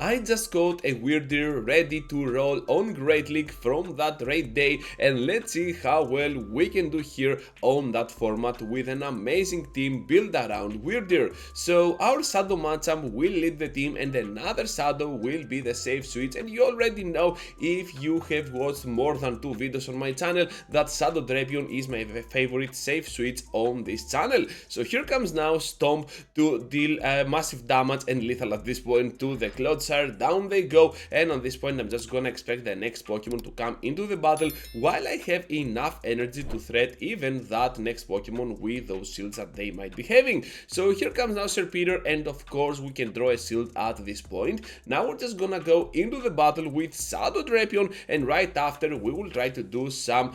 I just got a Wyrdeer ready to roll on Great League from that raid day, and let's see how well we can do here on that format with an amazing team built around Wyrdeer. So our Shadow Machamp will lead the team and another Shadow will be the safe switch, and you already know if you have watched more than 2 videos on my channel that Shadow Drapion is my favorite safe switch on this channel. So here comes now Stomp to deal massive damage and lethal at this point to the Clodsire. Down they go, and on this point I'm just gonna expect the next Pokemon to come into the battle while I have enough energy to threat even that next Pokemon with those shields that they might be having. So here comes now Serperior, and of course we can draw a shield at this point. Now we're just gonna go into the battle with Shadow Drapion, and right after we will try to do some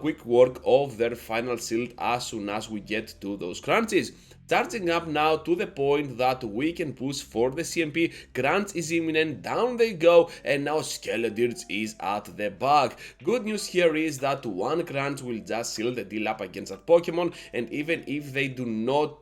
quick work of their final shield as soon as we get to those crunches. Charging up now to the point that we can push for the CMP. Crunch is imminent, down they go, and now Skeledirge is at the back. Good news here is that one Crunch will just seal the deal up against that Pokemon, and even if they do not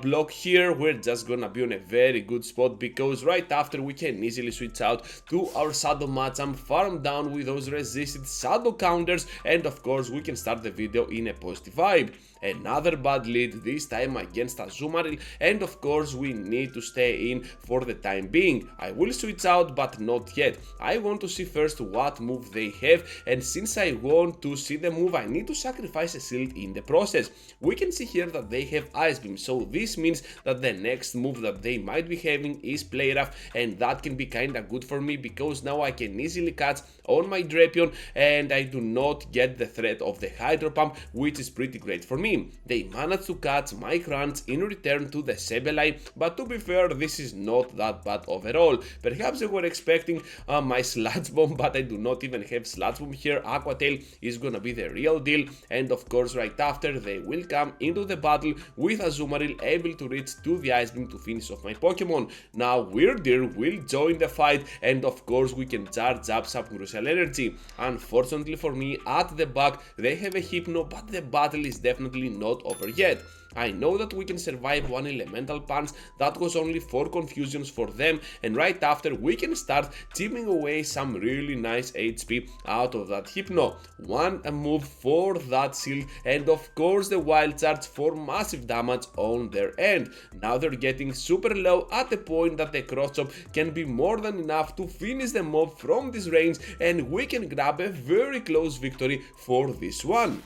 block here, we're just gonna be on a very good spot, because right after we can easily switch out to our Shadow Machamp, farm down with those resisted Shadow counters, and of course we can start the video in a positive vibe. Another bad lead, this time against Azumarill, and of course we need to stay in for the time being. I will switch out, but not yet. I want to see first what move they have, and since I want to see the move, I need to sacrifice a shield in the process. We can see here that they have Ice Beam, so this means that the next move that they might be having is Play Rough, and that can be kinda good for me because now I can easily catch on my Drapion and I do not get the threat of the Hydro Pump, which is pretty great for me. They managed to catch my Crunch in return to the Sableye, but to be fair, this is not that bad overall. Perhaps they were expecting my Sludge Bomb, but I do not even have Sludge Bomb here. Aqua Tail is gonna be the real deal, and of course right after they will come into the battle with Azumarill able to reach to the Ice Beam to finish off my Pokemon. Now Wyrdeer will join the fight, and of course we can charge up some Crucial Energy. Unfortunately for me, at the back they have a Hypno, but the battle is definitely not over yet. I know that we can survive one Elemental Punch, that was only 4 confusions for them, and right after we can start chipping away some really nice HP out of that Hypno. One move for that shield, and of course the Wild Charge for massive damage on their end. Now they're getting super low at the point that the Cross Chop can be more than enough to finish the mob from this range, and we can grab a very close victory for this one.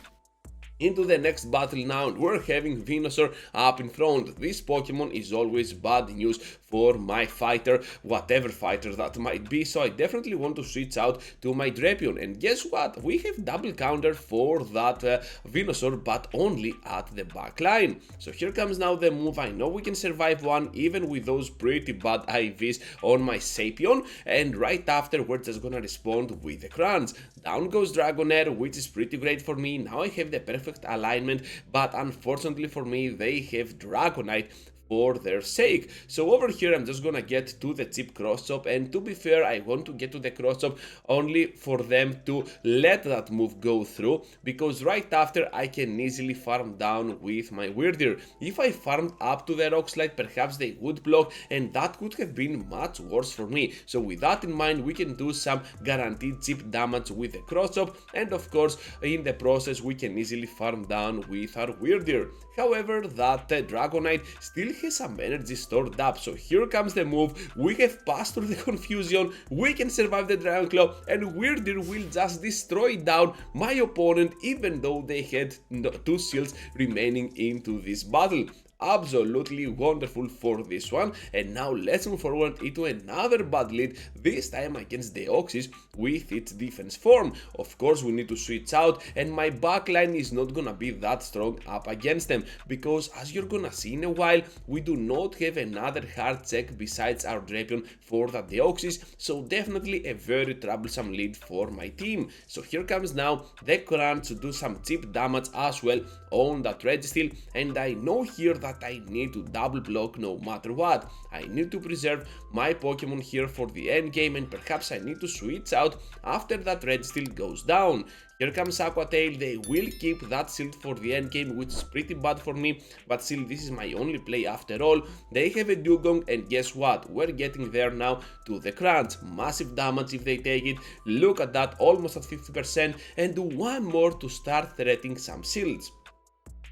Into the next battle now, we're having Venusaur up in front. This Pokemon is always bad news for my fighter, whatever fighter that might be, so I definitely want to switch out to my Drapion. And guess what? We have double counter for that Venusaur, but only at the back line. So here comes now the move. I know we can survive one even with those pretty bad IVs on my Sapion, and right after we're just gonna respond with the Crunch. Down goes Dragonair, which is pretty great for me. Now I have the perfect alignment, but unfortunately for me they have Dragonite for their sake. So over here I'm just gonna get to the cheap Cross Chop, and to be fair I want to get to the Cross Chop only for them to let that move go through, because right after I can easily farm down with my Wyrdeer. If I farmed up to the Rock Slide, perhaps they would block, and that could have been much worse for me. So with that in mind, we can do some guaranteed cheap damage with the Cross Chop, and of course in the process we can easily farm down with our Wyrdeer. However, that Dragonite still has some energy stored up, so here comes the move. We have passed through the confusion, we can survive the Dragon Claw, and Wyrdeer will just destroy down my opponent even though they had 2 shields remaining into this battle. Absolutely wonderful for this one. And now let's move forward into another bad lead, this time against Deoxys with its defense form. Of course we need to switch out, and my backline is not gonna be that strong up against them, because as you're gonna see in a while, we do not have another hard check besides our Drapion for the Deoxys, so definitely a very troublesome lead for my team. So here comes now the Crunch to do some cheap damage as well on that Registeel, and I know here that that I need to double block no matter what. I need to preserve my Pokemon here for the end game, and perhaps I need to switch out after that red steel goes down. Here comes Aqua Tail. They will keep that shield for the end game, which is pretty bad for me, but still this is my only play after all. They have a Dugong, and guess what? We're getting there now to the crunch. Massive damage if they take it. Look at that, almost at 50%, and do one more to start threatening some shields.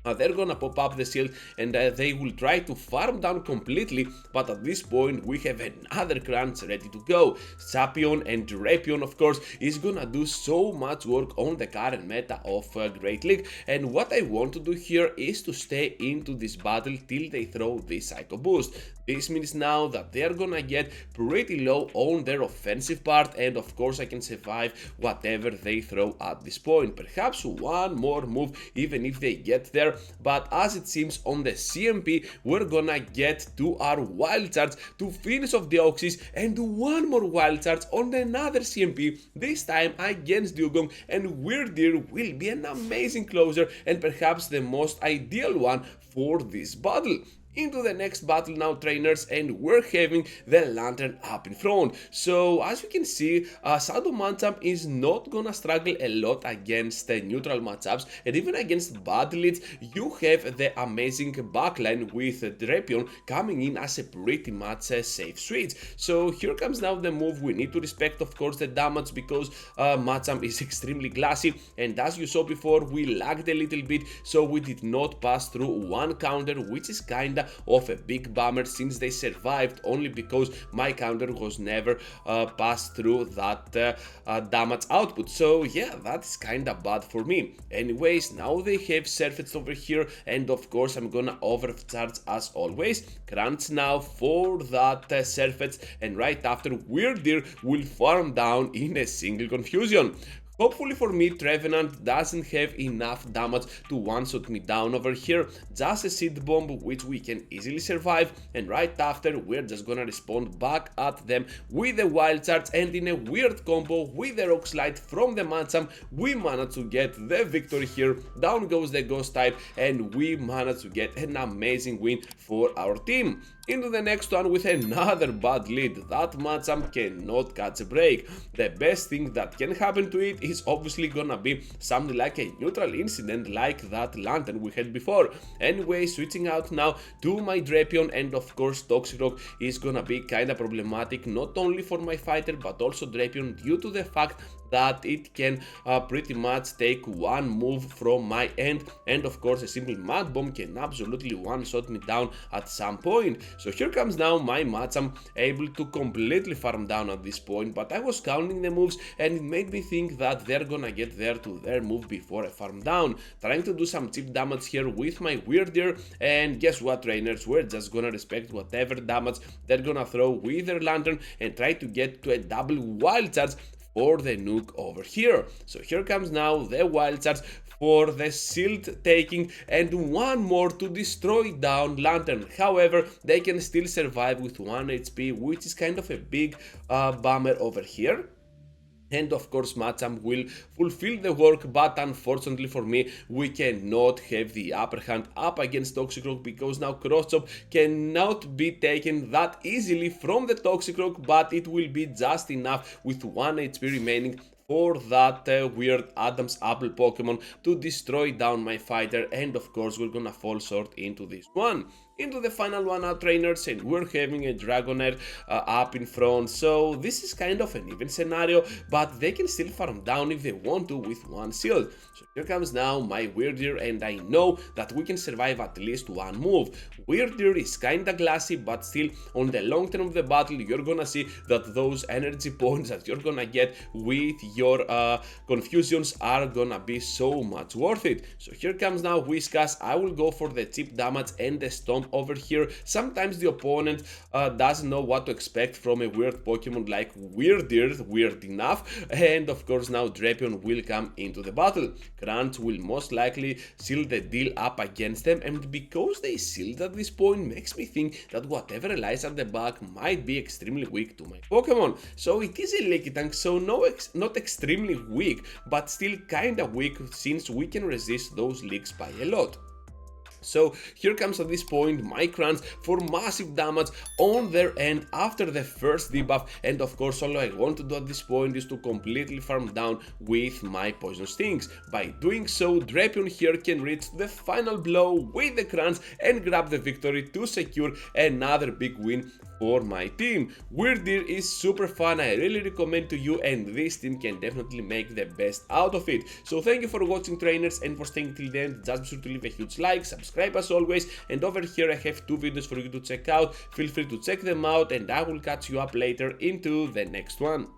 They're gonna pop up the shield, and they will try to farm down completely, but at this point we have another crunch ready to go. Sapion and Drapion, of course, is gonna do so much work on the current meta of Great League, and what I want to do here is to stay into this battle till they throw this Psycho Boost. This means now that they're gonna get pretty low on their offensive part, and of course I can survive whatever they throw at this point. Perhaps one more move even if they get there, but as it seems on the CMP we're gonna get to our wild charge to finish off the Oxys and do one more wild charge on another CMP, this time against Dugong, and Wyrdeer will be an amazing closer and perhaps the most ideal one for this battle. Into the next battle now, trainers, and we're having the Lantern up in front. So as you can see, Shadow Machamp is not gonna struggle a lot against neutral matchups, and even against bad leads you have the amazing backline with Drapion coming in as a pretty much safe switch. So here comes now the move. We need to respect of course the damage because Machamp is extremely glassy, and as you saw before we lagged a little bit, so we did not pass through one counter, which is kinda of a big bummer since they survived only because my counter was never passed through that damage output. So yeah, that's kinda bad for me. Anyways, now they have Surfets over here, and of course I'm gonna overcharge as always. Crunch now for that Surfets, and right after Wyrdeer will farm down in a single confusion. Hopefully for me, Trevenant doesn't have enough damage to one-shot me down over here. Just a Seed Bomb which we can easily survive, and right after we're just gonna respond back at them with a Wild Charge, and in a weird combo with the Rock Slide from the Machamp we managed to get the victory here. Down goes the Ghost type, and we managed to get an amazing win for our team. Into the next one with another bad lead. That Machamp cannot catch a break. The best thing that can happen to it is obviously gonna be something like a neutral incident like that Lantern we had before. Anyway, switching out now to my Drapion, and of course Toxicroak is gonna be kinda problematic not only for my fighter but also Drapion due to the fact that it can pretty much take one move from my end, and of course a simple Mud Bomb can absolutely one-shot me down at some point. So here comes now my Machamp able to completely farm down at this point, but I was counting the moves and it made me think that they're gonna get there to their move before I farm down, trying to do some cheap damage here with my Wyrdeer, and guess what, trainers, we're just gonna respect whatever damage they're gonna throw with their Lantern and try to get to a double Wild Charge for the Nuke over here. So here comes now the Wild Charge for the shield taking, and one more to destroy down Lantern. However, they can still survive with 1 HP, which is kind of a big bummer over here. And of course Machamp will fulfill the work, but unfortunately for me we cannot have the upper hand up against Toxicroak because now Cross Chop cannot be taken that easily from the Toxicroak, but it will be just enough with 1 HP remaining for that weird Adam's Apple Pokemon to destroy down my fighter, and of course we're gonna fall short into this one. Into the final one now, trainers, and we're having a Dragonair up in front, so this is kind of an even scenario, but they can still farm down if they want to with one shield. So here comes now my Wyrdeer, and I know that we can survive at least one move. Wyrdeer is kinda glassy, but still on the long term of the battle you're gonna see that those energy points that you're gonna get with your confusions are gonna be so much worth it. So here comes now Whiskas. I will go for the cheap damage and the Stomp over here. Sometimes the opponent doesn't know what to expect from a weird Pokemon like Wyrdeer, weird enough, and of course now Drapion will come into the battle. Crunch will most likely seal the deal up against them, and because they sealed at this point makes me think that whatever lies at the back might be extremely weak to my Pokemon. So it is a Leaky Tank, so not extremely weak, but still kinda weak since we can resist those leaks by a lot. So here comes at this point my crunch for massive damage on their end after the first debuff, and of course all I want to do at this point is to completely farm down with my poison stings. By doing so, Drapion here can reach the final blow with the crunch and grab the victory to secure another big win for my team. Wyrdeer is super fun, I really recommend to you, and this team can definitely make the best out of it. So thank you for watching, trainers, and for staying till the end. Just be sure to leave a huge like, subscribe as always, and over here I have 2 videos for you to check out. Feel free to check them out, and I will catch you up later into the next one.